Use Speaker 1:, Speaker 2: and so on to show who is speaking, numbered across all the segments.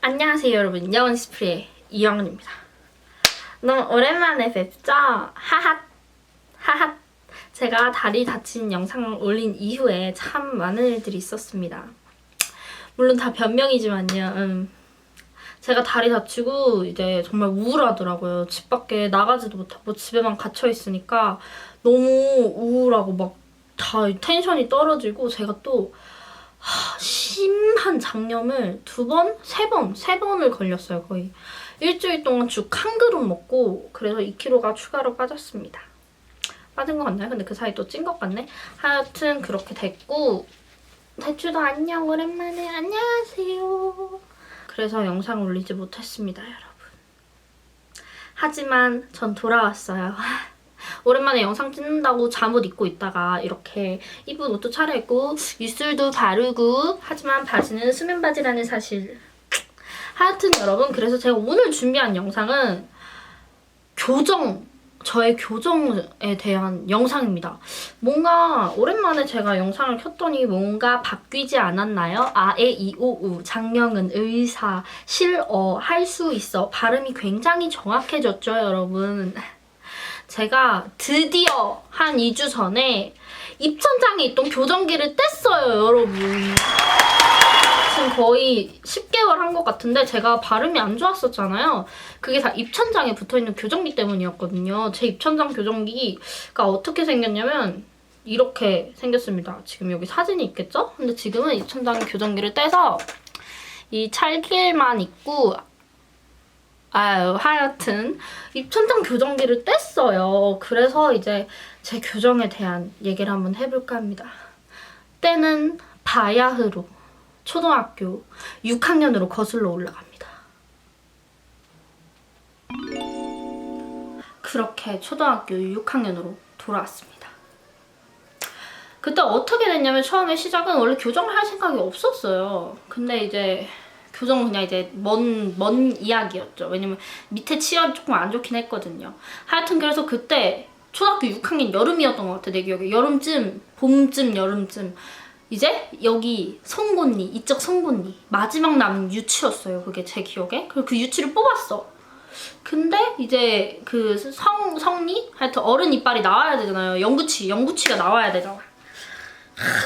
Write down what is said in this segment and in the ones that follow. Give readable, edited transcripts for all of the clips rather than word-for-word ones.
Speaker 1: 안녕하세요 여러분, 영원스프리의 이영은입니다. 너무 오랜만에 뵙죠? 하핫 하핫. 제가 다리 다친 영상을 올린 이후에 참 많은 일들이 있었습니다. 물론 다 변명이지만요. 제가 다리 다치고 이제 정말 우울하더라고요. 집 밖에 나가지도 못하고 집에만 갇혀 있으니까 너무 우울하고 막 다 텐션이 떨어지고, 제가 또 심한 장염을 세 번을 걸렸어요. 거의 일주일 동안 죽 한 그릇 먹고, 그래서 2kg가 추가로 빠졌습니다. 빠진 것 같나요? 근데 그 사이 또 찐 것 같네. 하여튼 그렇게 됐고, 대추도 안녕, 오랜만에 안녕하세요. 그래서 영상 올리지 못했습니다, 여러분. 하지만 전 돌아왔어요. 오랜만에 영상 찍는다고 잠옷 입고 있다가 이렇게 이쁜 옷도 차려입고 입술도 바르고, 하지만 바지는 수면 바지라는 사실. 하여튼 여러분, 그래서 제가 오늘 준비한 영상은 저의 교정에 대한 영상입니다. 뭔가 오랜만에 제가 영상을 켰더니 뭔가 바뀌지 않았나요? 아, 에, 이, 오, 우, 장명은, 의사, 실어, 할 수 있어. 발음이 굉장히 정확해졌죠, 여러분? 제가 드디어 한 2주 전에 입천장에 있던 교정기를 뗐어요, 여러분. 지금 거의 10개월 한 것 같은데, 제가 발음이 안 좋았었잖아요. 그게 다 입천장에 붙어있는 교정기 때문이었거든요. 제 입천장 교정기가 어떻게 생겼냐면 이렇게 생겼습니다. 지금 여기 사진이 있겠죠? 근데 지금은 입천장 교정기를 떼서 이 찰길만 있고, 하여튼 입천장 교정기를 뗐어요. 그래서 이제 제 교정에 대한 얘기를 한번 해볼까 합니다. 때는 바야흐로 초등학교 6학년으로 거슬러 올라갑니다. 그렇게 초등학교 6학년으로 돌아왔습니다. 그때 어떻게 됐냐면, 처음에 시작은 원래 교정을 할 생각이 없었어요. 근데 이제 교정은 그냥 이제 먼 이야기였죠. 왜냐면 밑에 치열이 조금 안 좋긴 했거든요. 하여튼 그래서 그때 초등학교 6학년 여름이었던 것 같아, 내 기억에. 봄쯤 여름쯤 이제 여기 송곳니, 이쪽 송곳니 마지막 남은 유치였어요. 그게 제 기억에. 그리고 그 유치를 뽑았어. 근데 이제 그 성니? 하여튼 어른 이빨이 나와야 되잖아요. 영구치가 나와야 되잖아.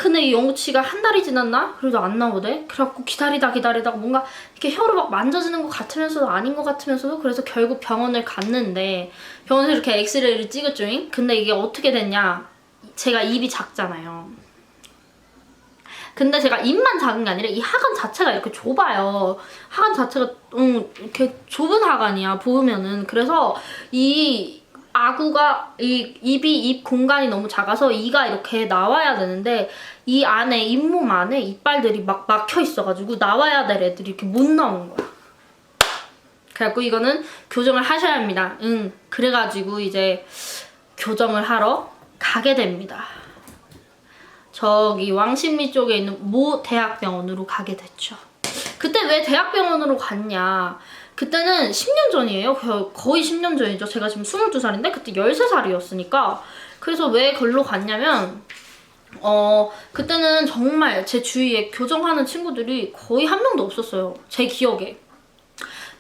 Speaker 1: 근데 이 영구치가 한 달이 지났나? 그래도 안 나오대. 그래갖고 기다리다가 뭔가 이렇게 혀로 막 만져지는 것 같으면서도 아닌 것 같으면서도, 그래서 결국 병원을 갔는데, 병원에서 이렇게 엑스레이를 찍었죠잉? 근데 이게 어떻게 됐냐, 제가 입이 작잖아요. 근데 제가 입만 작은 게 아니라 이 하관 자체가 이렇게 좁아요. 하관 자체가 이렇게 좁은 하관이야, 보면은. 그래서 이 아구가, 입 공간이 너무 작아서 이가 이렇게 나와야 되는데, 이 안에, 잇몸 안에 이빨들이 막 막혀 있어가지고 나와야 될 애들이 이렇게 못 나오는 거야. 그래갖고 이거는 교정을 하셔야 합니다. 그래가지고 이제 교정을 하러 가게 됩니다. 저기 왕십리 쪽에 있는 모 대학병원으로 가게 됐죠. 그때 왜 대학병원으로 갔냐, 그때는 10년 전이에요. 거의 10년 전이죠. 제가 지금 22살인데 그때 13살이었으니까. 그래서 왜 걸로 갔냐면, 그때는 정말 제 주위에 교정하는 친구들이 거의 한 명도 없었어요, 제 기억에.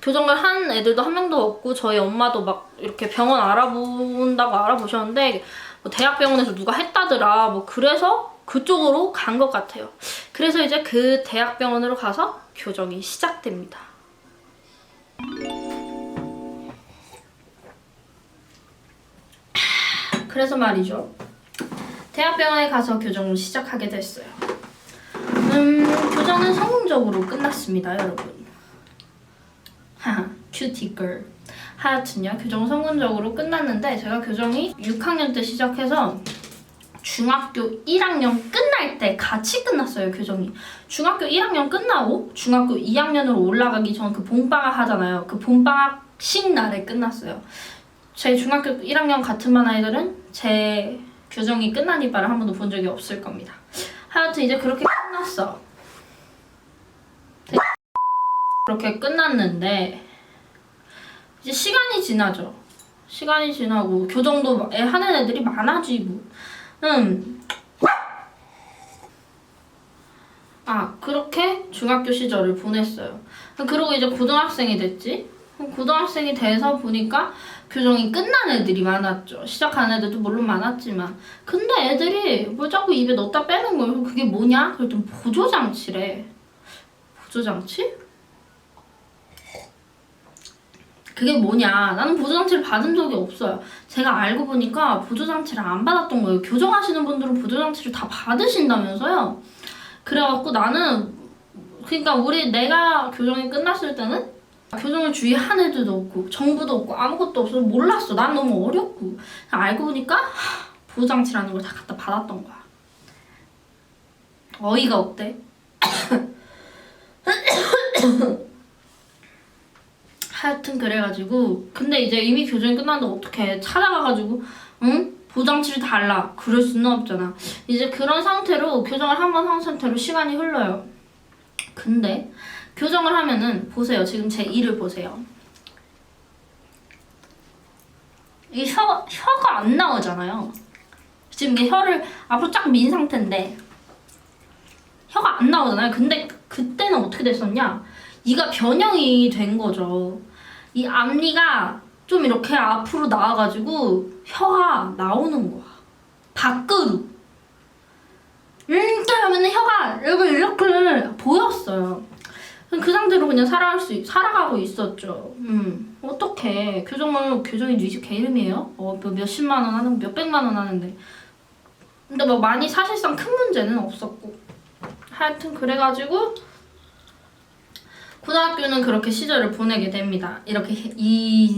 Speaker 1: 교정을 한 애들도 한 명도 없고, 저희 엄마도 막 이렇게 병원 알아본다고 알아보셨는데, 뭐 대학병원에서 누가 했다더라, 뭐 그래서 그쪽으로 간 것 같아요. 그래서 이제 그 대학병원으로 가서 교정이 시작됩니다. 그래서 말이죠, 대학병원에 가서 교정을 시작하게 됐어요. 교정은 성공적으로 끝났습니다, 여러분. 하하, 큐티걸. 하여튼요, 교정 성공적으로 끝났는데, 제가 교정이 6학년 때 시작해서 중학교 1학년 끝날 때 같이 끝났어요, 교정이. 중학교 1학년 끝나고 중학교 2학년으로 올라가기 전 그 봄방학 하잖아요. 그 봄방학식 날에 끝났어요. 제 중학교 1학년 같은 반 아이들은 제 교정이 끝난 이빨을 한 번도 본 적이 없을 겁니다. 하여튼 이제 그렇게 끝났어. 그렇게 끝났는데, 이제 시간이 지나죠. 시간이 지나고 교정도 하는 애들이 많아지고. 그렇게 중학교 시절을 보냈어요. 그리고 이제 고등학생이 됐지. 고등학생이 돼서 보니까 교정이 끝난 애들이 많았죠. 시작한 애들도 물론 많았지만. 근데 애들이 뭘 자꾸 입에 넣었다 빼는 거예요. 그게 뭐냐? 그랬더니 보조장치래. 보조장치? 그게 뭐냐? 나는 보조장치를 받은 적이 없어요. 제가 알고 보니까 보조장치를 안 받았던 거예요. 교정하시는 분들은 보조장치를 다 받으신다면서요. 그래갖고 나는 그러니까 내가 교정이 끝났을 때는 교정을 주의한 애들도 없고 정보도 없고 아무것도 없어서 몰랐어. 난 너무 어렸고. 알고 보니까 보조장치라는 걸 다 갖다 받았던 거야. 어이가 없대. 하여튼 그래가지고 근데 이제 이미 교정이 끝났는데 어떡해. 찾아가가지고 응? 보장치를 달라. 그럴 수는 없잖아. 이제 그런 상태로 교정을 한 번 한 상태로 시간이 흘러요. 근데 교정을 하면은 보세요. 지금 제 이를 보세요. 이 혀가 안 나오잖아요. 지금 이게 혀를 앞으로 쫙 민 상태인데 혀가 안 나오잖아요. 근데 그때는 어떻게 됐었냐? 이가 변형이 된 거죠. 이 앞니가 좀 이렇게 앞으로 나와가지고 혀가 나오는 거야. 밖으로. 이렇게 하면 혀가 이렇게 보였어요. 그 상태로 그냥 살아가고 있었죠. 어떡해. 교정이 네 집 개이름이에요? 몇십만 원 하는, 몇백만 원 하는데. 근데 뭐 많이 사실상 큰 문제는 없었고. 하여튼 그래가지고 고등학교는 그렇게 시절을 보내게 됩니다. 이렇게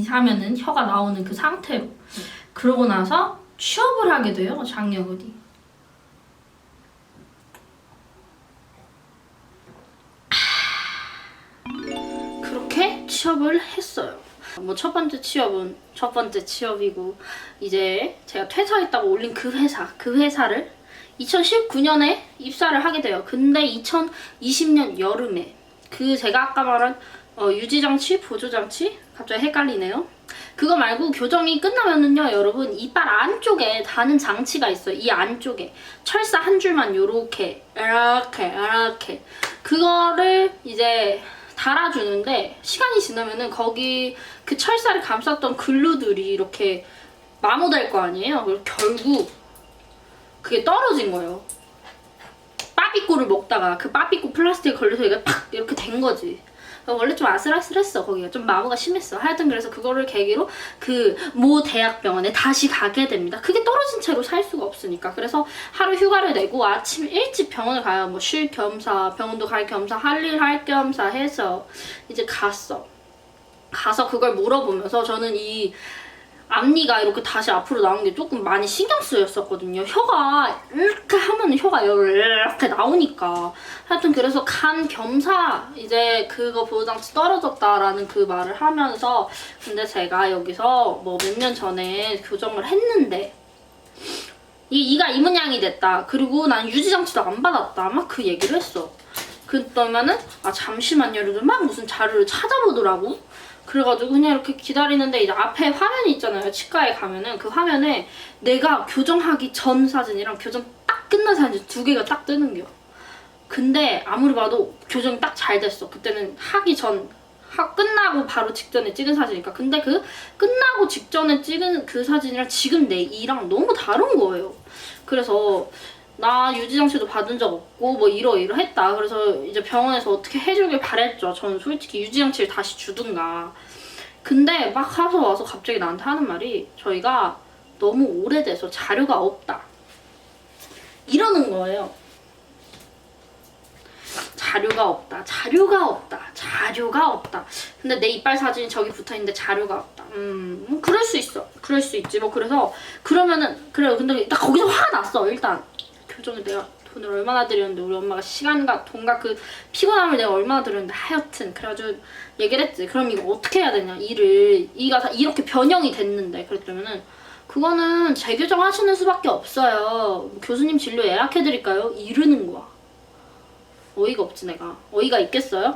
Speaker 1: 하면은 혀가 나오는 그 상태로. 그러고 나서 취업을 하게 돼요. 장녀들이. 그렇게 취업을 했어요. 뭐 첫 번째 취업은 첫 번째 취업이고 이제 제가 퇴사했다고 올린 그 회사를 2019년에 입사를 하게 돼요. 근데 2020년 여름에 제가 아까 말한 유지장치, 보조장치? 갑자기 헷갈리네요. 그거 말고 교정이 끝나면은요, 여러분 이빨 안쪽에 다는 장치가 있어요. 이 안쪽에 철사 한 줄만 이렇게 그거를 이제 달아주는데 시간이 지나면은 거기 그 철사를 감쌌던 글루들이 이렇게 마모될 거 아니에요. 그리고 결국 그게 떨어진 거예요. 빠삐꼬를 먹다가 그 빠삐꼬 플라스틱에 걸려서 이게 팍 이렇게 된 거지. 원래 좀 아슬아슬했어. 거기가 좀 마모가 심했어. 하여튼 그래서 그거를 계기로 그 모 대학병원에 다시 가게 됩니다. 그게 떨어진 채로 살 수가 없으니까. 그래서 하루 휴가를 내고 아침 일찍 병원을 가요. 뭐 쉴 겸사, 병원도 갈 겸사, 할 일 할 겸사 해서 이제 가서 그걸 물어보면서 저는 이 앞니가 이렇게 다시 앞으로 나오는 게 조금 많이 신경 쓰였었거든요. 혀가 이렇게 하면 혀가 이렇게 나오니까. 하여튼 그래서 간 겸사 이제 그거 보호장치 떨어졌다라는 그 말을 하면서 근데 제가 여기서 뭐 몇 년 전에 교정을 했는데 이가 이 모양이 됐다. 그리고 난 유지장치도 안 받았다. 막 그 얘기를 했어. 그러면은 잠시만요. 이러고 막 무슨 자료를 찾아보더라고. 그래가지고 그냥 이렇게 기다리는데 이제 앞에 화면이 있잖아요. 치과에 가면은 그 화면에 내가 교정하기 전 사진이랑 교정 딱 끝난 사진 두 개가 딱 뜨는 거야. 근데 아무리 봐도 교정이 딱 잘 됐어. 그때는 끝나고 바로 직전에 찍은 사진이니까. 근데 그 끝나고 직전에 찍은 그 사진이랑 지금 내 이랑 너무 다른 거예요. 그래서 나 유지장치도 받은 적 없고 뭐 이러했다. 그래서 이제 병원에서 어떻게 해주길 바랬죠. 저는 솔직히 유지장치를 다시 주든가. 근데 막 와서 갑자기 나한테 하는 말이 저희가 너무 오래돼서 자료가 없다. 이러는 거예요. 자료가 없다. 근데 내 이빨 사진이 저기 붙어있는데 자료가 없다. 뭐 그럴 수 있어. 그럴 수 있지. 뭐 그래서 그러면은 그래요. 근데 일단 거기서 화가 났어. 일단 교정에 내가 돈을 얼마나 들였는데 우리 엄마가 시간과 돈과 그 피곤함을 내가 얼마나 들였는데 하여튼 그래가지고 얘기를 했지. 그럼 이거 어떻게 해야 되냐. 이가 다 이렇게 변형이 됐는데 그랬더니는 그거는 재교정 하시는 수밖에 없어요. 뭐 교수님 진료 예약해드릴까요? 이러는 거야. 어이가 없지 내가. 어이가 있겠어요?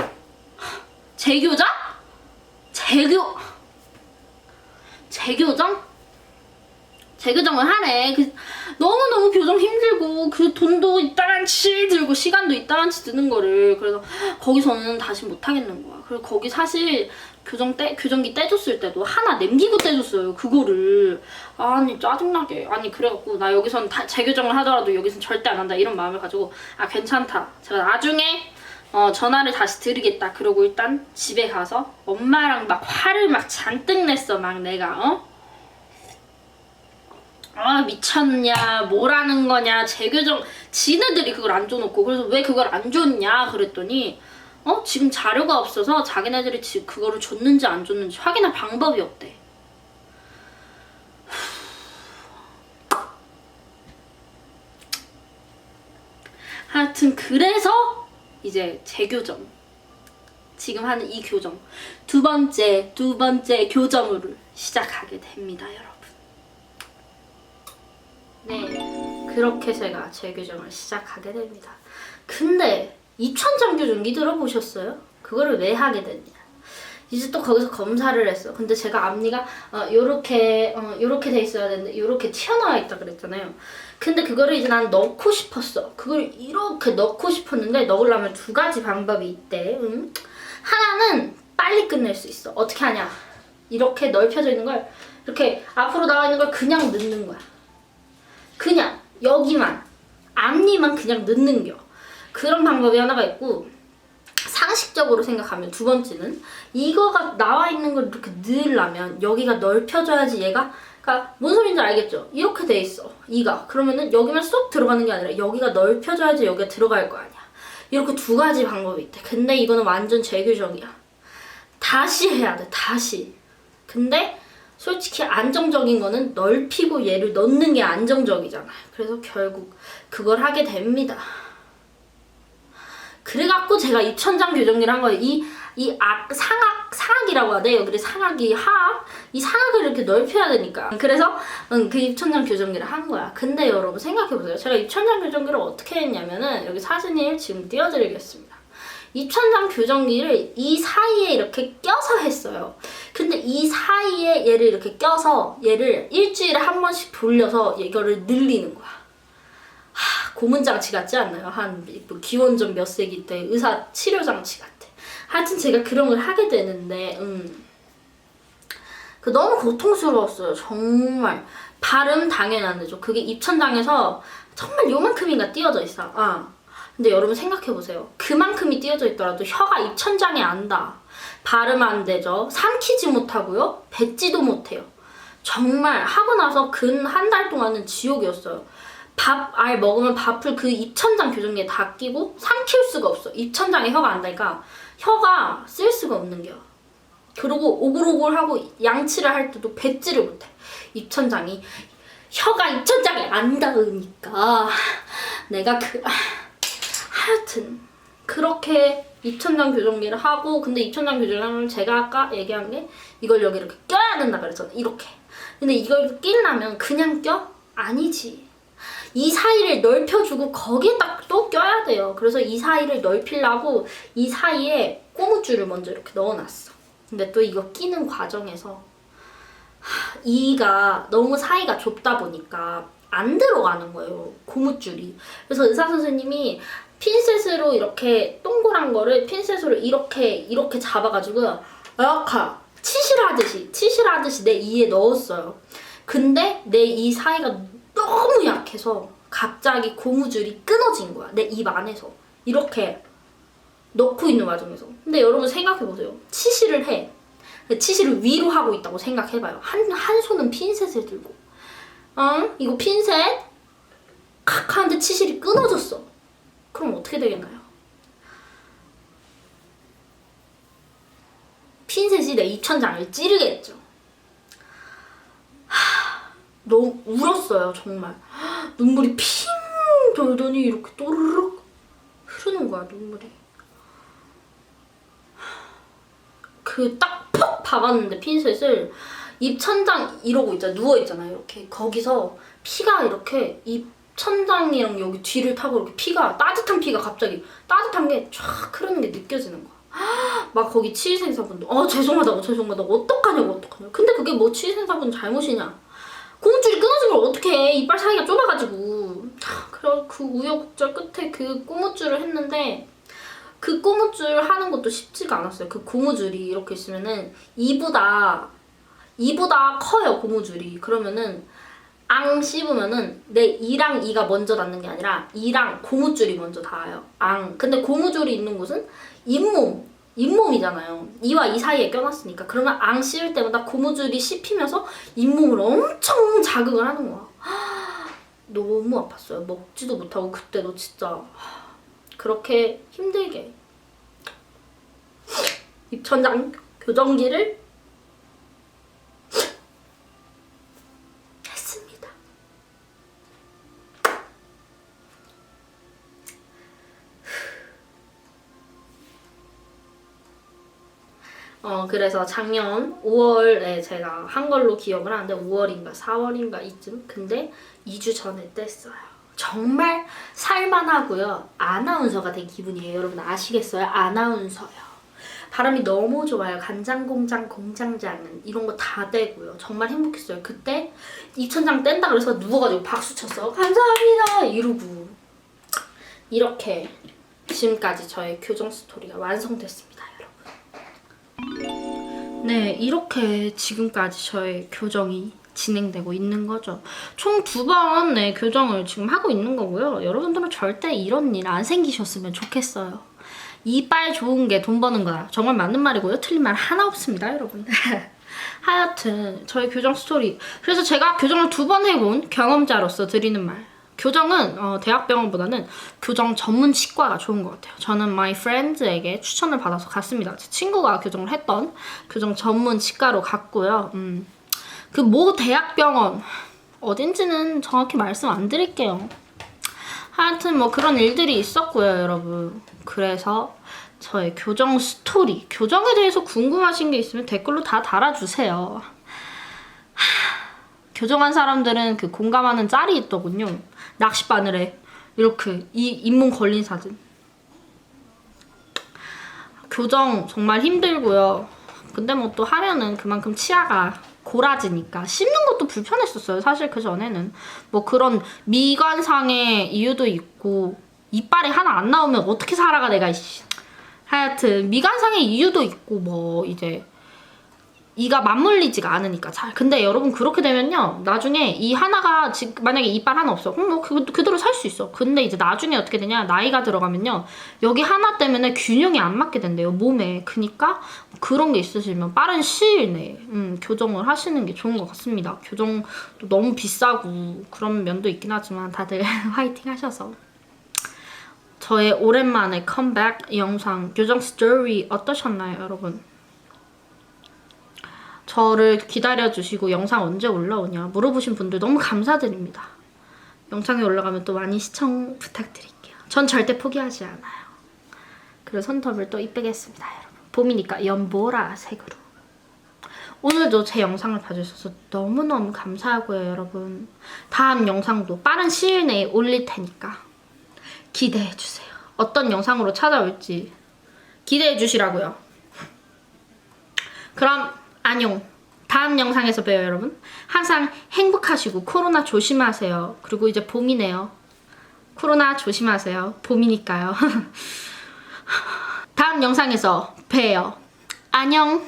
Speaker 1: 재교정? 재교정? 재교정을 하래. 너무너무 교정 힘들고 그 돈도 이따란치 들고 시간도 이따란치 드는 거를. 그래서 거기서는 다시 못 하겠는 거야. 그래서 거기 사실 교정기 떼줬을 때도 하나 남기고 떼줬어요. 그거를. 아니 짜증나게. 아니 그래갖고 나 여기선 재교정을 하더라도 여기선 절대 안 한다 이런 마음을 가지고 아 괜찮다. 제가 나중에 전화를 다시 드리겠다. 그러고 일단 집에 가서 엄마랑 막 화를 막 잔뜩 냈어. 막 내가 아 미쳤냐 뭐라는 거냐 재교정 지네들이 그걸 안 줘놓고 그래서 왜 그걸 안 줬냐 그랬더니 지금 자료가 없어서 자기네들이 지금 그거를 줬는지 안 줬는지 확인할 방법이 없대. 하여튼 그래서 이제 재교정 지금 하는 이 교정 두 번째 교정을 시작하게 됩니다 여러분. 네, 그렇게 제가 재교정을 시작하게 됩니다. 근데 입천장 교정기 들어보셨어요? 그거를 왜 하게 됐냐? 이제 또 거기서 검사를 했어. 근데 제가 앞니가 요렇게 돼 있어야 되는데 요렇게 튀어나와 있다 그랬잖아요. 근데 그거를 이제 난 넣고 싶었어. 그걸 이렇게 넣고 싶었는데 넣으려면 두 가지 방법이 있대. 하나는 빨리 끝낼 수 있어. 어떻게 하냐? 이렇게 넓혀져 있는 걸 이렇게 앞으로 나와 있는 걸 그냥 넣는 거야. 그냥 여기만 앞니만 그냥 넣는겨. 그런 방법이 하나가 있고 상식적으로 생각하면 두 번째는 이거가 나와 있는 걸 이렇게 넣으려면 여기가 넓혀져야지 얘가 그러니까 뭔 소린지 알겠죠? 이렇게 돼 있어 이가 그러면은 여기만 쏙 들어가는 게 아니라 여기가 넓혀져야지 여기가 들어갈 거 아니야. 이렇게 두 가지 방법이 있대. 근데 이거는 완전 재교정이야. 다시 해야 돼. 다시. 근데 솔직히 안정적인 거는 넓히고 얘를 넣는 게 안정적이잖아요. 그래서 결국 그걸 하게 됩니다. 그래갖고 제가 입천장 교정기를 한 거예요. 상악이라고 하대. 여기 상악이 하악? 이 상악을 이렇게 넓혀야 되니까. 그래서 그 입천장 교정기를 한 거야. 근데 여러분 생각해보세요. 제가 입천장 교정기를 어떻게 했냐면은 여기 사진을 지금 띄워드리겠습니다. 입천장 교정기를 이 사이에 이렇게 껴서 했어요. 근데 이 사이에 얘를 이렇게 껴서 얘를 일주일에 한 번씩 돌려서 이거를 늘리는 거야. 고문장치 같지 않나요? 한 기원전 몇 세기 때 의사 치료장치 같아. 하여튼 제가 그런 걸 하게 되는데 너무 고통스러웠어요. 정말. 발음 당연히 안 되죠. 그게 입천장에서 정말 요만큼인가 띄어져 있어. 근데 여러분 생각해보세요. 그만큼이 띄어져 있더라도 혀가 입천장에 안 닿아. 발음 안 되죠. 삼키지 못하고요. 뱉지도 못해요. 정말 하고 나서 근 한 달 동안은 지옥이었어요. 알 먹으면 밥을 그 입천장 교정기에 다 끼고 삼킬 수가 없어. 입천장에 혀가 안 닿으니까 혀가 쓸 수가 없는겨. 그리고 오글오글하고 양치를 할 때도 뱉지를 못해. 혀가 입천장에 안 닿으니까 내가 하여튼 그렇게 입천장 교정기를 하고 근데 입천장 교정을 제가 아까 얘기한 게 이걸 여기 이렇게 껴야 된다 그랬잖아. 이렇게. 근데 이걸 끼려면 그냥 껴? 아니지. 이 사이를 넓혀주고 거기에 딱 또 껴야 돼요. 그래서 이 사이를 넓히려고 이 사이에 고무줄을 먼저 이렇게 넣어놨어. 근데 또 이거 끼는 과정에서 이가 너무 사이가 좁다 보니까 안 들어가는 거예요. 고무줄이. 그래서 의사 선생님이 핀셋으로 이렇게 동그란 거를 핀셋으로 이렇게 잡아가지고 이렇게 치실하듯이 내 이에 넣었어요. 근데 내 이 사이가 너무 약해서 갑자기 고무줄이 끊어진 거야. 내 입 안에서. 이렇게 넣고 있는 와중에서. 근데 여러분 생각해보세요. 치실을 해. 치실을 위로 하고 있다고 생각해봐요. 한 손은 핀셋을 들고. 이거 핀셋 칵 하는데 치실이 끊어졌어. 그럼 어떻게 되겠나요? 핀셋이 내 입천장을 찌르겠죠. 너무 울었어요 정말. 눈물이 핑 돌더니 이렇게 또르륵 흐르는 거야 눈물이. 딱 퍽 박았는데 핀셋을 입천장 이러고 있잖아. 누워있잖아요 이렇게. 거기서 피가 이렇게 입천장이랑 여기 뒤를 타고 이렇게 피가 따뜻한 피가 갑자기 따뜻한 게 쫙 흐르는 게 느껴지는 거야. 막 거기 치위생사분도 죄송하다고 어떡하냐고. 근데 그게 뭐 치위생사분 잘못이냐. 고무줄이 끊어진 걸 어떻게 해. 이빨 사이가 좁아가지고. 그래 그 우여곡절 끝에 그 고무줄을 했는데 그 고무줄 하는 것도 쉽지가 않았어요. 그 고무줄이 이렇게 있으면은 이보다 커요 고무줄이. 그러면은 앙 씹으면은 내 이랑 이가 먼저 닿는 게 아니라 이랑 고무줄이 먼저 닿아요. 앙. 근데 고무줄이 있는 곳은 잇몸이잖아요. 이와 이 사이에 껴놨으니까. 그러면 앙 씹을 때마다 고무줄이 씹히면서 잇몸을 엄청 자극을 하는 거야. 너무 아팠어요. 먹지도 못하고 그때도 진짜 그렇게 힘들게 입천장 교정기를 했습니다. 그래서 작년 5월에 제가 한 걸로 기억을 하는데 5월인가 4월인가 이쯤. 근데 2주 전에 뗐어요. 정말 살만하고요. 아나운서가 된 기분이에요. 여러분 아시겠어요? 아나운서요. 발음이 너무 좋아요. 간장공장, 공장장은 이런 거 다 되고요. 정말 행복했어요. 그때 입천장 뗀다 그래서 누워가지고 박수 쳤어. 감사합니다 이러고. 이렇게 지금까지 저의 교정 스토리가 완성됐습니다. 여러분. 네, 이렇게 지금까지 저의 교정이 진행되고 있는 거죠. 총 2번 네, 교정을 지금 하고 있는 거고요. 여러분들은 절대 이런 일 안 생기셨으면 좋겠어요. 이빨 좋은 게 돈 버는 거야. 정말 맞는 말이고요. 틀린 말 하나 없습니다, 여러분. 하여튼 저의 교정 스토리. 그래서 제가 교정을 2번 해본 경험자로서 드리는 말. 교정은 대학병원보다는 교정 전문 치과가 좋은 것 같아요. 저는 my friends에게 추천을 받아서 갔습니다. 제 친구가 교정을 했던 교정 전문 치과로 갔고요. 그 모 대학병원 어딘지는 정확히 말씀 안 드릴게요. 하여튼 뭐 그런 일들이 있었고요, 여러분. 그래서 저의 교정 스토리, 교정에 대해서 궁금하신 게 있으면 댓글로 다 달아주세요. 교정한 사람들은 그 공감하는 짤이 있더군요. 낚싯바늘에 이렇게 이 잇몸 걸린 사진. 교정 정말 힘들고요. 근데 뭐 또 하면은 그만큼 치아가 고라지니까 씹는 것도 불편했었어요. 사실 그 전에는 뭐 그런 미관상의 이유도 있고 이빨이 하나 안 나오면 어떻게 살아가 내가. 하여튼 미관상의 이유도 있고 뭐 이제 이가 맞물리지가 않으니까 잘. 근데 여러분 그렇게 되면요 나중에 이 하나가 만약에 이빨 하나 없어 그럼 뭐 그대로 살 수 있어. 근데 이제 나중에 어떻게 되냐, 나이가 들어가면요 여기 하나 때문에 균형이 안 맞게 된대요 몸에. 그니까 그런 게 있으시면 빠른 시일 내에 교정을 하시는 게 좋은 것 같습니다. 교정도 너무 비싸고 그런 면도 있긴 하지만 다들 화이팅 하셔서. 저의 오랜만에 컴백 영상 교정 스토리 어떠셨나요, 여러분? 저를 기다려주시고 영상 언제 올라오냐 물어보신 분들 너무 감사드립니다. 영상이 올라가면 또 많이 시청 부탁드릴게요. 전 절대 포기하지 않아요. 그리고 손톱을 또 이쁘겠습니다, 여러분. 봄이니까 연보라 색으로. 오늘도 제 영상을 봐주셔서 너무너무 감사하고요, 여러분. 다음 영상도 빠른 시일 내에 올릴 테니까 기대해주세요. 어떤 영상으로 찾아올지 기대해주시라고요. 그럼 안녕. 다음 영상에서 봬요, 여러분. 항상 행복하시고 코로나 조심하세요. 그리고 이제 봄이네요. 코로나 조심하세요. 봄이니까요. 다음 영상에서 봬요. 안녕.